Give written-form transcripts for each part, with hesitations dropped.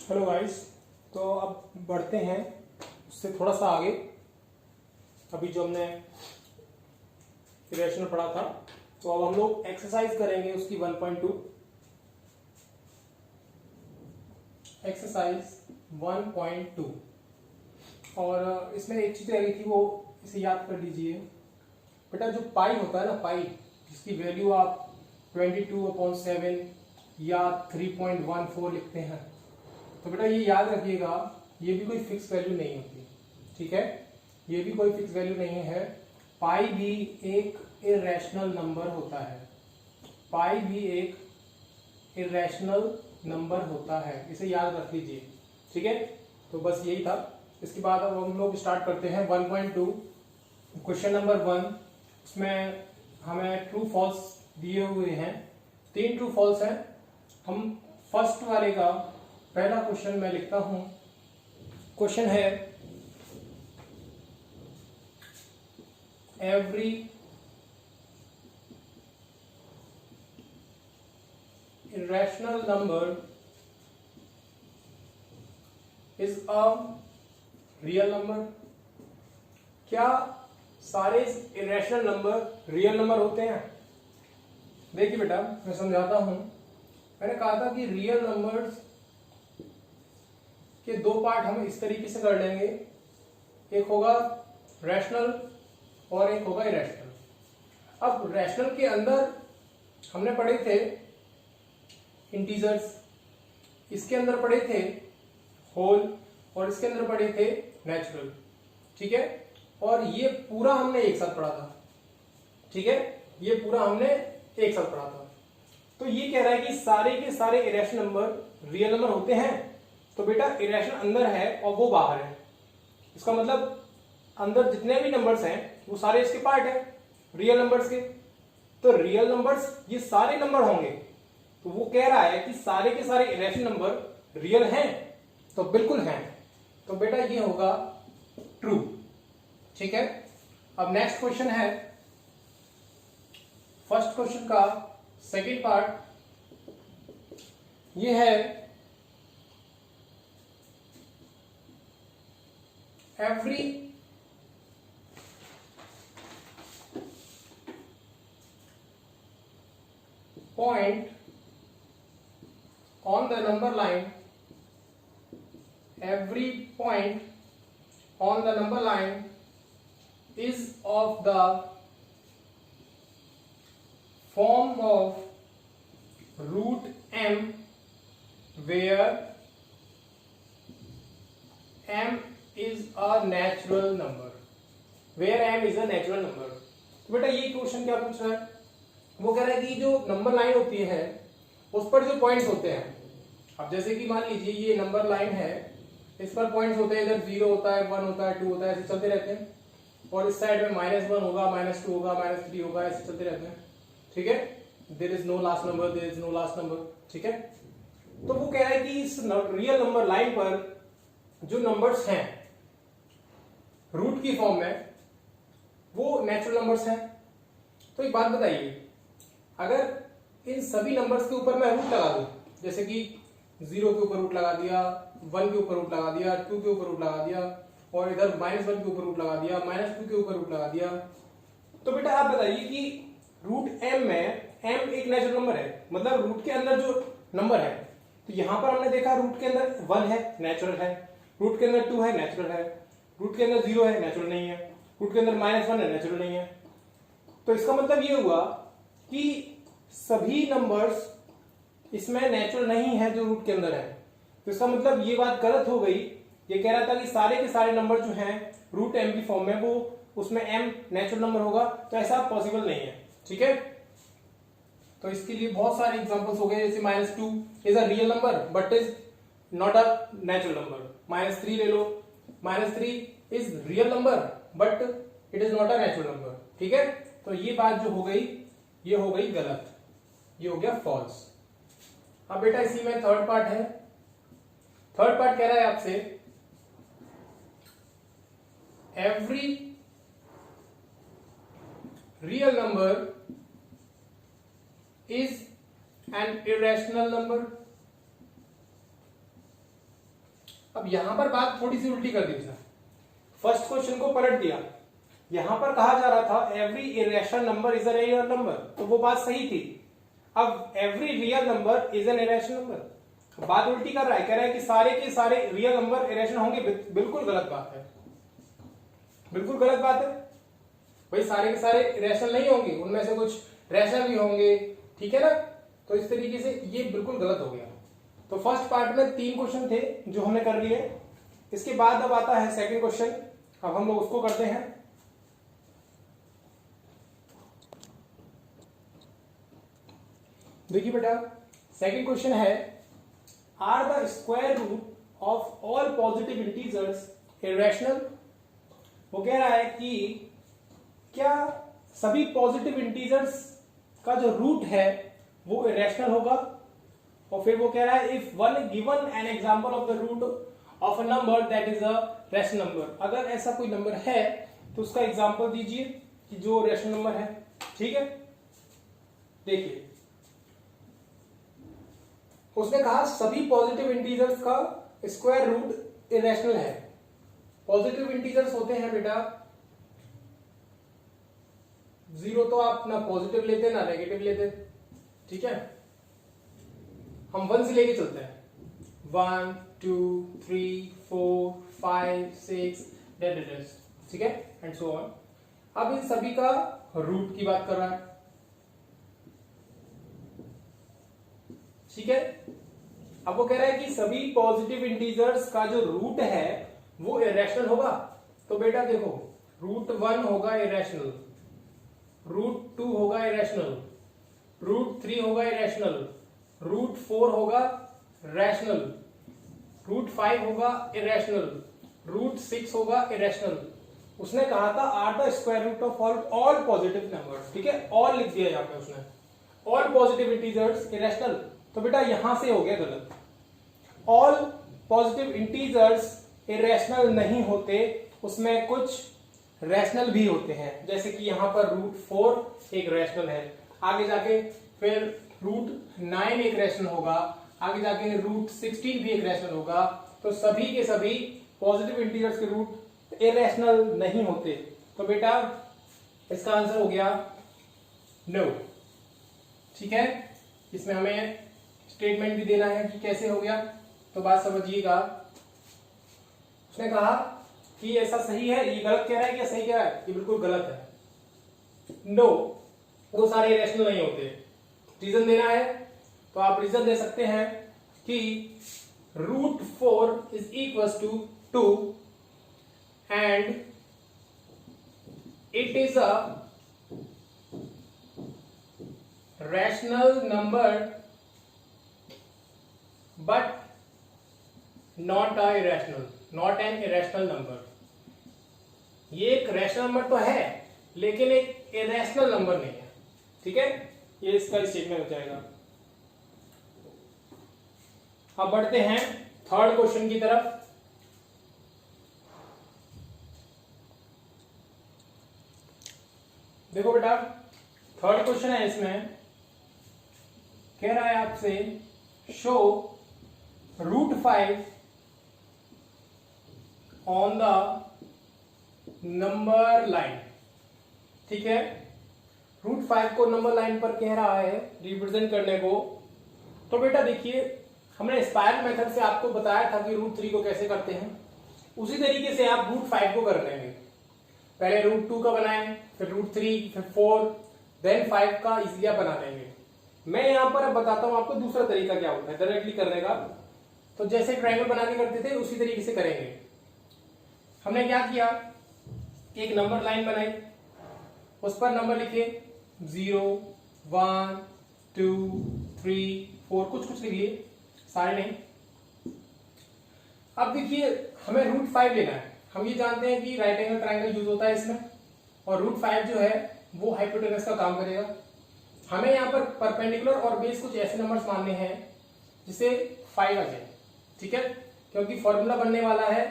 Hello guys. तो अब बढ़ते हैं उससे थोड़ा सा आगे। अभी जो हमने इरेशनल पढ़ा था, तो अब हम लोग एक्सरसाइज करेंगे उसकी 1.2। एक्सरसाइज 1.2। और इसमें एक चीज रही थी, वो इसे याद कर लीजिए बेटा। जो पाई होता है ना, पाई जिसकी वैल्यू आप 22/7 या 3.14 लिखते हैं, तो बेटा ये याद रखिएगा, ये भी कोई फिक्स वैल्यू नहीं होती। ठीक है, ये भी कोई फिक्स वैल्यू नहीं है। पाई भी एक इरेशनल नंबर होता है। पाई भी एक इरेशनल नंबर होता है, इसे याद रख लीजिए। ठीक है, तो बस यही था। इसके बाद अब हम लोग स्टार्ट करते हैं 1.2। क्वेश्चन नंबर 1, उसमें हमें ट्रू फॉल्स दिए हुए हैं। 3 ट्रू फॉल्स हैं। हम फर्स्ट वाले का पहला क्वेश्चन मैं लिखता हूं। क्वेश्चन है, every irrational number is a real number। क्या सारे इरेशनल नंबर रियल नंबर होते हैं? देखिए बेटा, मैं समझाता हूं। मैंने कहा था कि रियल नंबर्स के दो पार्ट हम इस तरीके से कर लेंगे, एक होगा रैशनल और एक होगा इरेशनल। अब रैशनल के अंदर हमने पढ़े थे इंटीजर्स, इसके अंदर पढ़े थे होल, और इसके अंदर पढ़े थे नेचुरल। ठीक है, और ये पूरा हमने एक साथ पढ़ा था। ठीक है, ये पूरा हमने एक साथ पढ़ा था। तो ये कह रहा है कि सारे के सारे इरेशनल नंबर रियल नंबर होते हैं। तो बेटा इरेशनल अंदर है और वो बाहर है, इसका मतलब अंदर जितने भी नंबर्स हैं वो सारे इसके पार्ट है रियल नंबर्स के। तो रियल नंबर्स ये सारे नंबर होंगे। तो वो कह रहा है कि सारे के सारे इरेशनल नंबर रियल हैं, तो बिल्कुल हैं। तो बेटा ये होगा ट्रू। ठीक है, अब नेक्स्ट क्वेश्चन है, फर्स्ट क्वेश्चन का सेकंड पार्ट। ये है, every point on the number line, every point on the number line is of the form of root m, where m is a natural number। where m is a natural number। तो बेटा ये question क्या पूछ रहा है? वो कह रहा है कि जो नंबर लाइन होती है उस पर जो पॉइंट्स होते हैं, अब जैसे कि मान लीजिए ये नंबर लाइन है, इस पर पॉइंट्स होते हैं, इधर 0 होता है, 1 होता है, 2 होता है, ऐसे चलते रहते हैं। और इस साइड में -1 होगा, -2 होगा, -3 होगा, ऐसे चलते रहते हैं। ठीक है, there is no last number, there is no last number. ठीक है, तो वो कह रहा है कि इस रियल नंबर लाइन पर जो नंबर्स हैं रूट की फॉर्म में, वो नेचुरल नंबर्स हैं। तो एक बात बताइए, अगर इन सभी नंबर्स के ऊपर मैं रूट लगा दूं, जैसे कि 0 के ऊपर रूट लगा दिया, 1 के ऊपर रूट लगा दिया, 2 के ऊपर रूट लगा दिया, और इधर -1 के ऊपर रूट लगा दिया, -2 के ऊपर रूट लगा दिया, तो बेटा आप बताइए कि रूट m में m एक नेचुरल नंबर है, मतलब रूट के अंदर जो नंबर है, तो यहां पर हमने देखा रूट के अंदर 1 है, नेचुरल है, रूट के अंदर 2 है, नेचुरल है, रूट के अंदर 0 है, नेचुरल नहीं है, रूट के अंदर -1 है, नेचुरल नहीं है। तो इसका मतलब ये हुआ कि सभी नंबर्स इसमें नेचुरल नहीं है जो रूट के अंदर है। तो इसका मतलब ये बात गलत हो गई। ये कह रहा था कि सारे के सारे नंबर जो हैं रूट m की फॉर्म में, वो उसमें m नेचुरल नंबर होगा, तो ऐसा पॉसिबल नहीं है। ठीक है, तो इसके लिए बहुत सारे एग्जांपल्स हो गए, जैसे -2 is a real number but is not a natural number. -3 ले लो, -3 is real number but it is not a natural number. ठीक है, तो ये बात जो हो गई, ये हो गई गलत, ये हो गया फॉल्स। अब बेटा इसी में थर्ड पार्ट है। थर्ड पार्ट कह रहा है आपसे, every real number is an irrational number. अब यहां पर बात थोड़ी सी उल्टी कर दी उसने, फर्स्ट क्वेश्चन को पलट दिया। यहां पर कहा जा रहा था every irrational number is a real number, तो वो बात सही थी। अब every real number is an irrational number, बात उल्टी कर रहा है, कह रहा है कि सारे के सारे रियल नंबर इरेशनल होंगे। बिल्कुल गलत बात है, बिल्कुल गलत बात है भाई, सारे के सारे इरेशनल नहीं होंगे, उनमें से कुछ रैशनल भी होंगे, ठीक है ना। तो इस तरीके से ये बिल्कुल गलत हो गया। तो फर्स्ट पार्ट में 3 क्वेश्चन थे जो हमने कर लिए। इसके बाद अब आता है सेकंड क्वेश्चन, अब हम लोग उसको करते हैं। देखिए बेटा, सेकंड क्वेश्चन है are the square root of all positive integers irrational. वो कह रहा है कि क्या सभी पॉजिटिव इंटीजर्स का जो रूट है वो इरेशनल होगा। और फिर वो कह रहा है if one given an example of the root of a number that is a rational number, अगर ऐसा कोई नंबर है तो उसका एग्जांपल दीजिए कि जो रैशनल नंबर है। ठीक है, देखिए उसने कहा सभी पॉजिटिव इंटीजर्स का स्क्वायर रूट इरेशनल है। पॉजिटिव इंटीजर्स होते हैं बेटा, जीरो तो आप ना पॉजिटिव लेते ना नेगेटिव लेते, ठीक है, हम 1 से लेके चलते हैं, 1 2 3 4 5 6 ठीक है, एंड सो ऑन। अब इन सभी का रूट की बात कर रहा है, ठीक है। अब वो कह रहा है कि सभी पॉजिटिव इंटीजर्स का जो रूट है वो इरेशनल होगा। तो बेटा देखो, रूट 1 होगा इरेशनल, रूट 2 होगा इरेशनल, रूट 3 होगा इरेशनल, रूट 4 होगा रैशनल, रूट 5 होगा इरेशनल, रूट 6 होगा इरेशनल। उसने कहा था are the square root of all positive numbers, ठीक है, ऑल लिख दिया यहाँ पे उसने, ऑल पॉजिटिव इंटीजर्स इरेशनल। तो बेटा यहां से हो गया गलत, ऑल पॉजिटिव इंटीजर्स इरेशनल नहीं होते, उसमें कुछ रैशनल भी होते हैं। जैसे कि यहां पर रूट 4 एक रैशनल है, आगे जाके फिर रूट 9 एक रैशनल होगा, आगे जाके रूट 16 भी एक रैशनल होगा। तो सभी के सभी पॉजिटिव इंटीजर्स के रूट इरेशनल नहीं होते। तो बेटा इसका आंसर हो गया नो, ठीक है। इसमें हमें स्टेटमेंट भी देना है कि कैसे हो गया, तो बात समझिएगा। उसने कहा कि ऐसा सही है, ये गलत कह रहा है, क्या सही कह रहा है, ये बिल्कुल गलत है। नो, वो सारे इरेशनल नहीं होते। रीजन देना है तो आप रीजन दे सकते हैं कि root 4 is equal to 2 and it is a rational number but not a irrational, not an irrational number. ये एक रैशनल नंबर तो है लेकिन एक इरेशनल नंबर नहीं है, ठीक है, ये इसका स्टेटमेंट हो जाएगा। अब बढ़ते हैं थर्ड क्वेश्चन की तरफ। देखो बेटा, थर्ड क्वेश्चन है, इसमें कह रहा है आपसे show root 5 on the number line, ठीक है। रूट 5 को नंबर लाइन पर कह रहा है रिप्रेजेंट करने को। तो बेटा देखिए, हमने स्पाइरल मेथड से आपको बताया था कि रूट 3 को कैसे करते हैं, उसी तरीके से आप रूट 5 को कर लेंगे। पहले रूट 2 का बनाएं, फिर रूट 3, फिर 4, देन 5 का इजिली बना लेंगे। मैं यहां पर अब बताता हूं आपको दूसरा तरीका क्या होता है डायरेक्टली करने का। तो जैसे ट्रायंगल बना के करते थे उसी तरीके से करेंगे। हमने क्या किया, एक नंबर लाइन बनाई, उस पर नंबर लिखे 0 1 2 3 4, कुछ कुछ लिख लिए, सारे नहीं। अब देखिए हमें रूट 5 लेना है। हम ये जानते हैं कि राइट एंगल ट्रायंगल यूज होता है इसमें, और रूट 5 जो है वो हाइपोटेनस का काम करेगा। हमें यहाँ पर परपेंडिकुलर और बेस कुछ ऐसे नंबर्स मानने हैं जिसे 5 आ जाए, ठीक है, क्योंकि फॉर्मूला बनने वाला है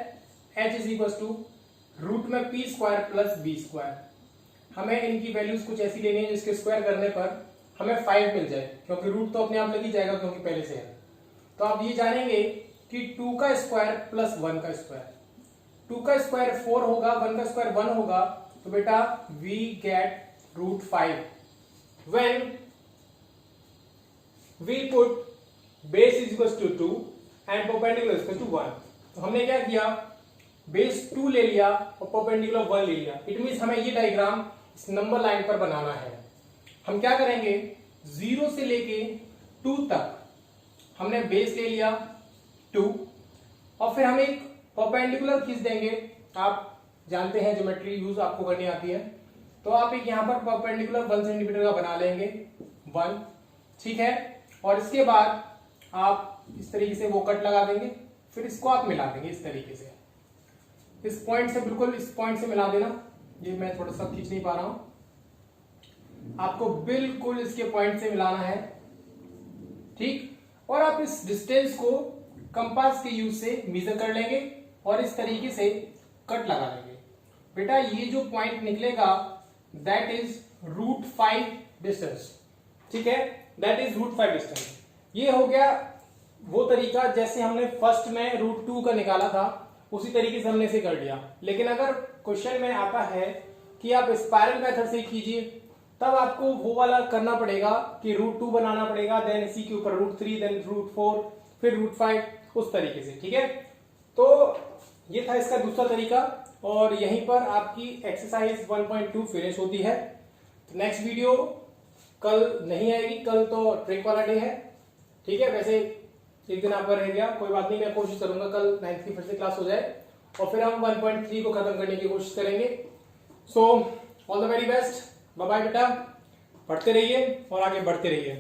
h is equal to root में p square plus b square. हमें इनकी वैल्यूज कुछ ऐसी लेनी है जिसके स्क्वायर करने पर हमें 5 मिल जाए, क्योंकि रूट तो अपने आप लग ही जाएगा क्योंकि पहले से है। तो आप ये जानेंगे कि 2 का स्क्वायर प्लस 1 का स्क्वायर, 2 का स्क्वायर 4 होगा, 1 का स्क्वायर 1 होगा, तो बेटा we get √5 when we put base is equal to 2 and perpendicular equal to 1। तो हमने क्या किया, बेस 2 ले लिया और परपेंडिकुलर 1 ले लिया। इट मीन्स हमें ये डायग्राम इस नंबर लाइन पर बनाना है। हम क्या करेंगे, 0 से लेके 2 तक हमने बेस ले लिया 2 और फिर हम एक परपेंडिकुलर खींच देंगे। आप जानते हैं ज्योमेट्री यूज आपको करनी आती है, तो आप एक यहां पर परपेंडिकुलर 1 सेंटीमीटर का बना लेंगे 1, ठीक है। और इसके बाद आप इस तरीके से वो कट लगा देंगे, फिर इसको आप मिला देंगे इस तरीके से, इस पॉइंट से, बिल्कुल इस पॉइंट से मिला देना। ये मैं थोड़ा सा खींच नहीं पा रहा हूं, आपको बिल्कुल इसके पॉइंट से मिलाना है, ठीक। और आप इस डिस्टेंस को कंपास के यूज से मेजर कर लेंगे और इस तरीके से कट लगा लेंगे। बेटा ये जो पॉइंट निकलेगा दैट इज √5 डिस्टेंस, ठीक है, दैट इज √5 डिस्टेंस। ये हो गया वो तरीका जैसे हमने फर्स्ट में √2 का निकाला था, उसी तरीके से हमने इसे कर लिया। लेकिन अगर क्वेश्चन में आता है कि आप स्पाइरल मेथड से कीजिए, तब आपको वो वाला करना पड़ेगा कि √2 बनाना पड़ेगा, देन इसी के ऊपर √3, देन √4, फिर √5, उस तरीके से, ठीक है। तो ये था इसका दूसरा तरीका और यहीं पर आपकी एक्सरसाइज 1.2 फिनिश होती है। तो नेक्स्ट वीडियो कल नहीं आएगी, कल तो ट्रिक वाला डे है, ठीक है। वैसे एक दिन आपका रह गया, कोई बात नहीं, मैं कोशिश करूंगा कल 9th की फिर से क्लास हो जाए और फिर हम 1.3 को खत्म करने की कोशिश करेंगे। So all the very best, bye bye बेटा, पढ़ते रहिए और आगे बढ़ते रहिए।